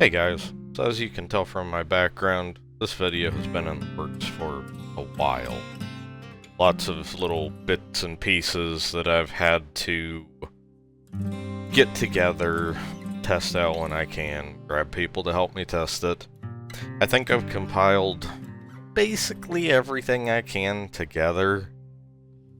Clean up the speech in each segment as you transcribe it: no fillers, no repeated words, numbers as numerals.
Hey guys, so as you can tell from my background, this video has been in the works for a while. Lots of little bits and pieces that I've had to get together, test out when I can, grab people to help me test it. I think I've compiled basically everything I can together.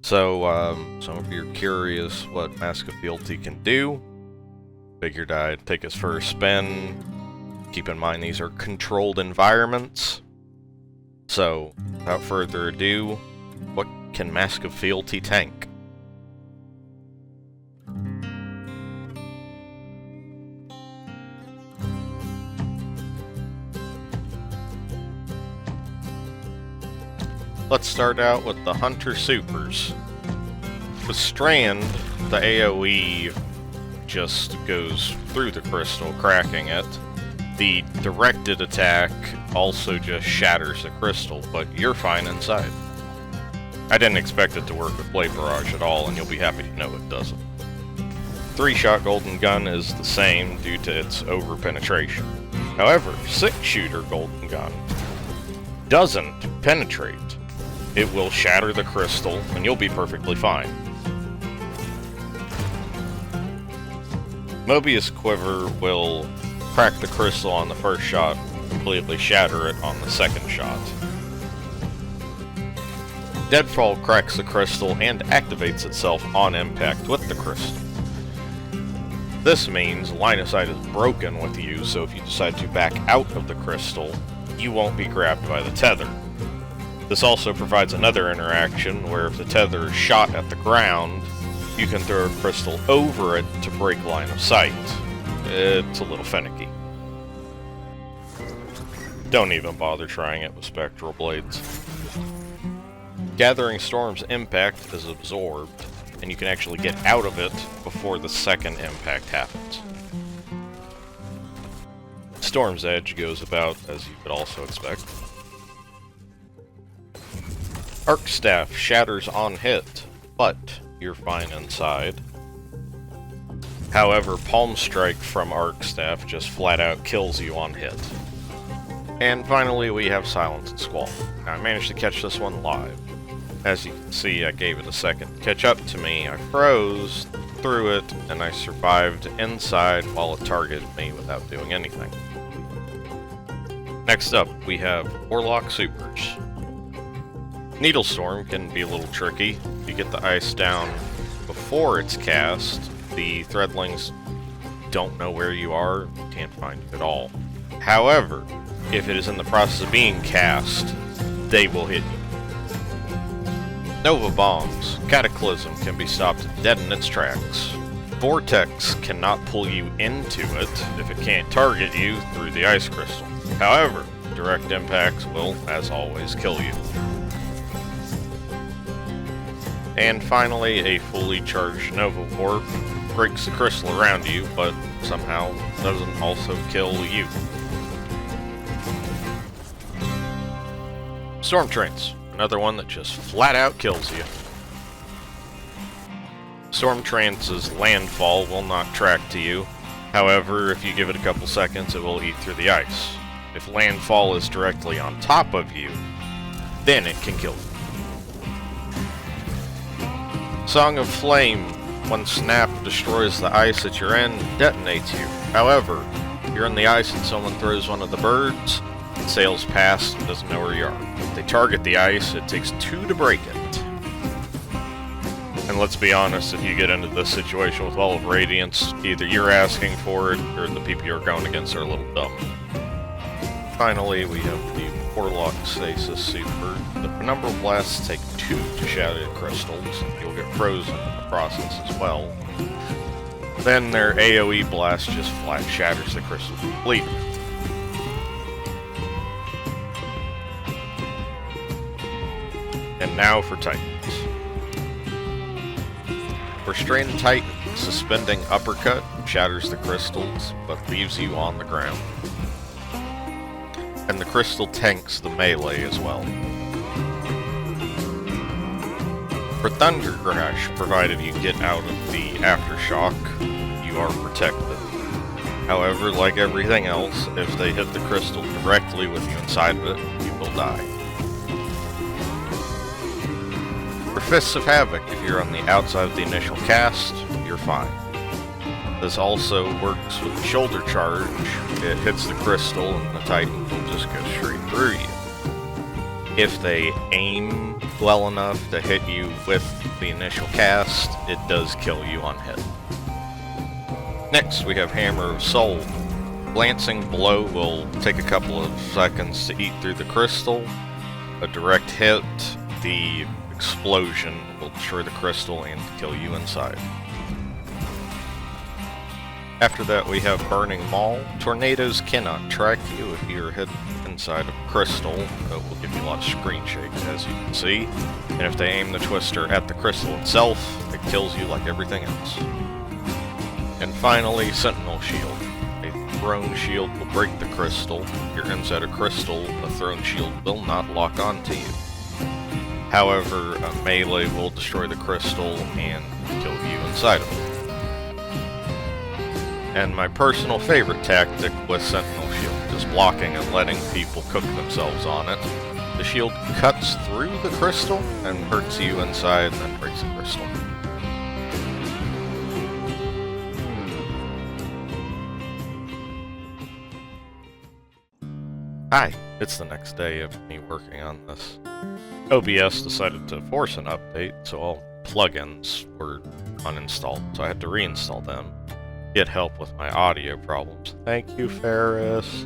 So, some of you are curious what Mask of Fealty can do. Figured I'd take us for a spin. Keep in mind these are controlled environments. So, without further ado, what can Mask of Fealty tank? Let's start out with the Hunter Supers. The Strand, the AoE just goes through the crystal, cracking it. The directed attack also just shatters the crystal, but you're fine inside. I didn't expect it to work with Blade Barrage at all, and you'll be happy to know it doesn't. 3-shot Golden Gun is the same due to its over-penetration. However, 6-shooter Golden Gun doesn't penetrate. It will shatter the crystal, and you'll be perfectly fine. Mobius Quiver will crack the crystal on the first shot, completely shatter it on the second shot. Deadfall cracks the crystal and activates itself on impact with the crystal. This means line of sight is broken with you, so if you decide to back out of the crystal, you won't be grabbed by the tether. This also provides another interaction where if the tether is shot at the ground, you can throw a crystal over it to break line of sight. It's a little finicky. Don't even bother trying it with Spectral Blades. Gathering Storm's impact is absorbed, and you can actually get out of it before the second impact happens. Storm's Edge goes about as you could also expect. Arc Staff shatters on hit, but you're fine inside. However, Palm Strike from Arc Staff just flat out kills you on hit. And finally, we have Silence and Squall. Now, I managed to catch this one live. As you can see, I gave it a second to catch up to me. I froze, threw it, and I survived inside while it targeted me without doing anything. Next up, we have Warlock Supers. Needle Storm can be a little tricky. If you get the ice down before it's cast, the Threadlings don't know where you are, can't find you at all. However, if it is in the process of being cast, they will hit you. Nova Bombs. Cataclysm can be stopped dead in its tracks. Vortex cannot pull you into it if it can't target you through the ice crystal. However, direct impacts will, as always, kill you. And finally, a fully charged Nova Warp breaks the crystal around you, but somehow doesn't also kill you. Storm Trance, another one that just flat out kills you. Storm Trance's landfall will not track to you. However, if you give it a couple seconds, it will eat through the ice. If landfall is directly on top of you, then it can kill you. Song of Flame, when Snap destroys the ice that you're in, detonates you. However, if you're in the ice and someone throws one of the birds, it sails past and doesn't know where you are. If they target the ice, it takes 2 to break it. And let's be honest, if you get into this situation with Wall of Radiance, either you're asking for it, or the people you're going against are a little dumb. Finally, we have the Warlock Stasis Super. The Penumbral Blasts take 2 to shatter crystals. You'll get frozen in the process as well. Then their AoE Blast just flat shatters the crystal completely. And now for Titans. Restrained Titan, Suspending Uppercut shatters the crystals, but leaves you on the ground. And the crystal tanks the melee as well. For Thunder Crash, provided you get out of the aftershock, you are protected. However, like everything else, if they hit the crystal directly with you inside of it, you will die. For Fists of Havoc, if you're on the outside of the initial cast, you're fine. This also works with the shoulder charge. It hits the crystal and the Titan will just go straight through you. If they aim well enough to hit you with the initial cast, it does kill you on hit. Next, we have Hammer of Soul. Glancing blow will take a couple of seconds to eat through the crystal. A direct hit, the explosion will destroy the crystal and kill you inside. After that, we have Burning Maul. Tornadoes cannot track you if you're hidden inside a crystal. It will give you a lot of screen shake, as you can see. And if they aim the twister at the crystal itself, it kills you like everything else. And finally, Sentinel Shield. A thrown shield will break the crystal. If you're inside a crystal, a thrown shield will not lock onto you. However, a melee will destroy the crystal and kill you inside of it. And my personal favorite tactic with Sentinel Shield is blocking and letting people cook themselves on it. The shield cuts through the crystal and hurts you inside and then breaks the crystal. Hi, it's the next day of me working on this. OBS decided to force an update, so all plugins were uninstalled, so I had to reinstall them. Get help with my audio problems. Thank you, Ferris.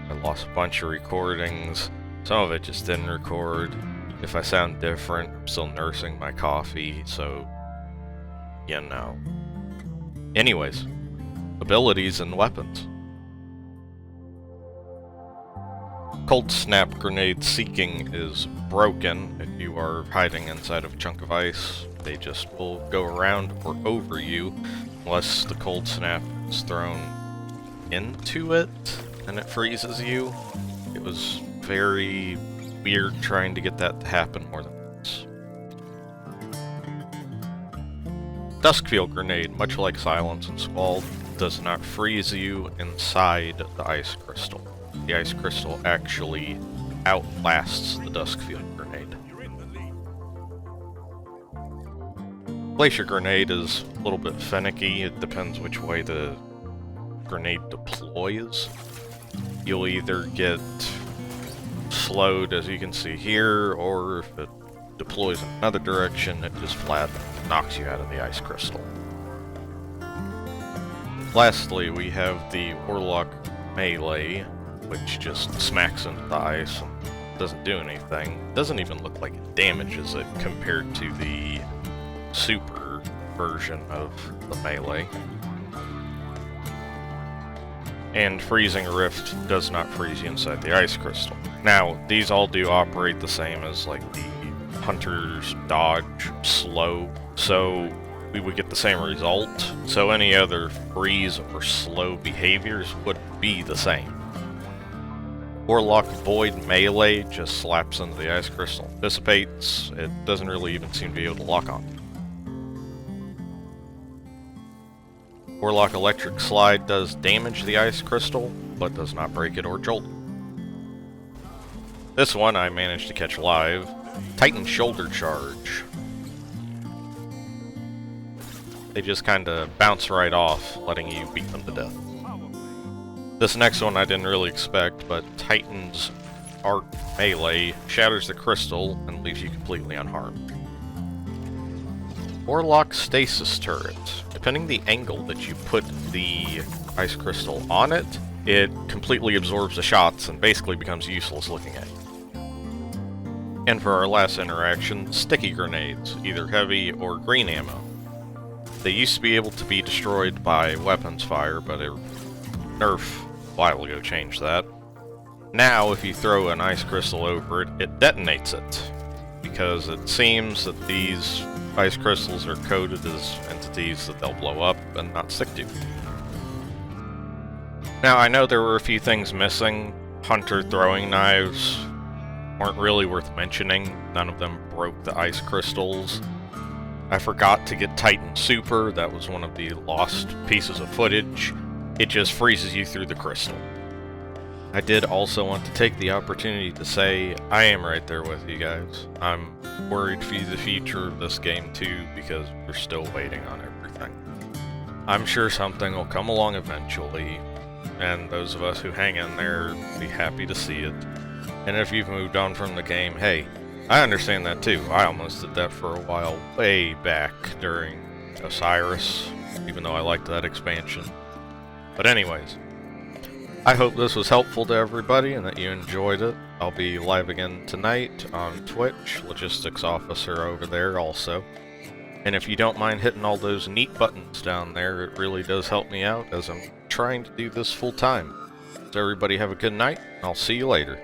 I lost a bunch of recordings. Some of it just didn't record. If I sound different, I'm still nursing my coffee, so you know. Anyways, abilities and weapons. Cold Snap Grenade Seeking is broken. If you are hiding inside of a chunk of ice, they just will go around or over you, unless the Cold Snap is thrown into it and it freezes you. It was very weird trying to get that to happen more than once. Duskfield Grenade, much like Silence and Squall, does not freeze you inside the Ice Crystal. The Ice Crystal actually outlasts the Duskfield Grenade. Glacier Grenade is a little bit finicky. It depends which way the grenade deploys. You'll either get slowed, as you can see here, or if it deploys in another direction, it just flat knocks you out of the Ice Crystal. Lastly, we have the Warlock Melee, which just smacks into the ice and doesn't do anything. Doesn't even look like it damages it compared to the super version of the melee. And Freezing Rift does not freeze you inside the Ice Crystal. Now, these all do operate the same as like the Hunter's Dodge Slow, so we would get the same result. So any other freeze or slow behaviors would be the same. Warlock Void Melee just slaps into the Ice Crystal, dissipates. It doesn't really even seem to be able to lock on. Warlock Electric Slide does damage the Ice Crystal, but does not break it or jolt it. This one I managed to catch live. Titan Shoulder Charge. They just kinda bounce right off, letting you beat them to death. This next one I didn't really expect, but Titan's Arc Melee shatters the crystal and leaves you completely unharmed. Warlock Stasis Turret. Depending the angle that you put the Ice Crystal on it, it completely absorbs the shots and basically becomes useless looking at you. And for our last interaction, Sticky Grenades, either heavy or green ammo. They used to be able to be destroyed by weapons fire, but a nerf a while ago changed that. Now, if you throw an Ice Crystal over it, it detonates it, because it seems that these Ice Crystals are coded as entities that they'll blow up and not stick to. Now, I know there were a few things missing. Hunter throwing knives weren't really worth mentioning. None of them broke the Ice Crystals. I forgot to get Titan Super. That was one of the lost pieces of footage. it just freezes you through the crystal. I did also want to take the opportunity to say I am right there with you guys. I'm worried for the future of this game too, because we're still waiting on everything. I'm sure something will come along eventually, and those of us who hang in there will be happy to see it. And if you've moved on from the game, hey, I understand that too. I almost did that for a while, way back during Osiris, even though I liked that expansion. But anyways, I hope this was helpful to everybody and that you enjoyed it. I'll be live again tonight on Twitch, Logistics Officer over there also. And if you don't mind hitting all those neat buttons down there, it really does help me out as I'm trying to do this full time. So everybody have a good night, and I'll see you later.